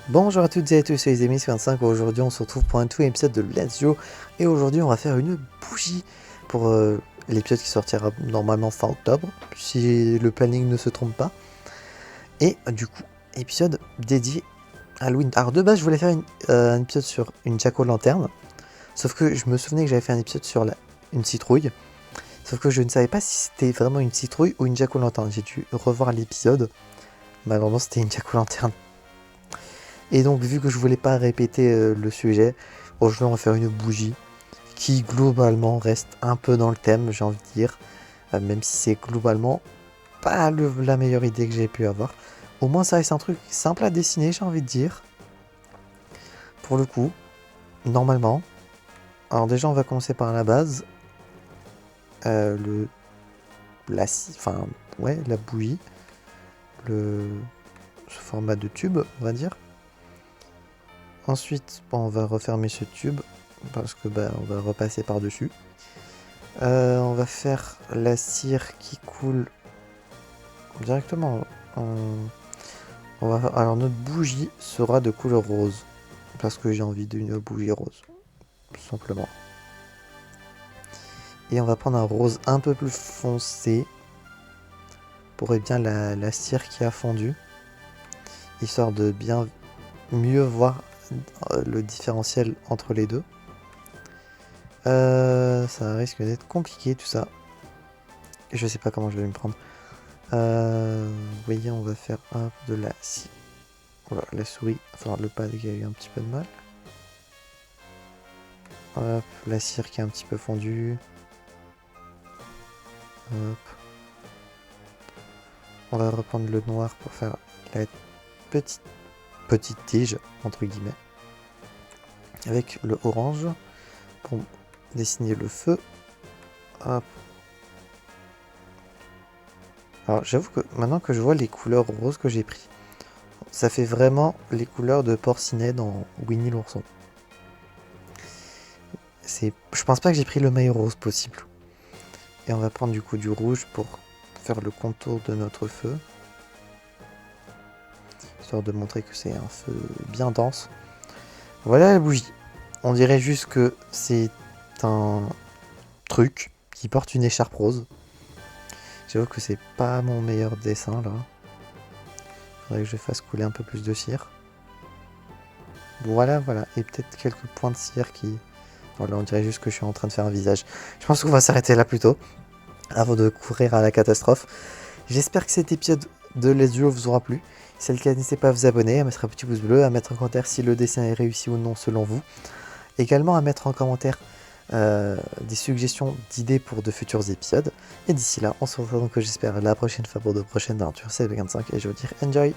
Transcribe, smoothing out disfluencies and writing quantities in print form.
Bonjour à toutes et à tous, c'est les amis 25. Aujourd'hui on se retrouve pour un tout épisode de Let's Go. Et aujourd'hui on va faire une bougie pour l'épisode qui sortira normalement fin octobre, si le planning ne se trompe pas. Et du coup, épisode dédié à Halloween. Alors de base je voulais faire un épisode sur une jack-o'-lanterne, sauf que je me souvenais que j'avais fait un épisode sur une citrouille. Sauf que je ne savais pas si c'était vraiment une citrouille ou une jack-o'-lanterne. J'ai dû revoir l'épisode. Malheureusement c'était une jack-o'-lanterne. Et donc vu que je voulais pas répéter le sujet, aujourd'hui on va faire une bougie qui globalement reste un peu dans le thème, j'ai envie de dire, même si c'est globalement pas la meilleure idée que j'ai pu avoir. Au moins ça reste un truc simple à dessiner, j'ai envie de dire. Pour le coup, normalement. Alors déjà on va commencer par la base. La bougie. Ce format de tube, on va dire. Ensuite, on va refermer ce tube parce que on va repasser par dessus. On va faire la cire qui coule directement. Alors notre bougie sera de couleur rose parce que j'ai envie d'une bougie rose, tout simplement. Et on va prendre un rose un peu plus foncé pour bien la cire qui a fondu, histoire de bien mieux voir le différentiel entre les deux. Ça risque d'être compliqué tout ça. Je sais pas comment je vais me prendre. Vous voyez, on va faire de la scie. Voilà, la souris, enfin le pad qui a eu un petit peu de mal. Hop, la cire qui est un petit peu fondue. Hop. On va reprendre le noir pour faire la petite tige, entre guillemets. Avec le orange pour dessiner le feu. Hop. Alors j'avoue que maintenant que je vois les couleurs roses que j'ai pris, ça fait vraiment les couleurs de Porcinet dans Winnie l'ourson. Je pense pas que j'ai pris le meilleur rose possible. Et on va prendre du coup du rouge pour faire le contour de notre feu. Histoire de montrer que c'est un feu bien dense. Voilà la bougie. On dirait juste que c'est un truc qui porte une écharpe rose. J'avoue que c'est pas mon meilleur dessin là. Faudrait que je fasse couler un peu plus de cire. Voilà. Et peut-être quelques points de cire qui... Voilà, on dirait juste que je suis en train de faire un visage. Je pense qu'on va s'arrêter là plutôt, avant de courir à la catastrophe. J'espère que cet épisode de Let's Go vous aura plu. Si c'est le cas, n'hésitez pas à vous abonner, à mettre un petit pouce bleu, à mettre un commentaire si le dessin est réussi ou non selon vous. Également à mettre en commentaire des suggestions d'idées pour de futurs épisodes. Et d'ici là, on se retrouve donc j'espère la prochaine fois pour de prochaines aventures. C'est le 25 et je vous dis enjoy!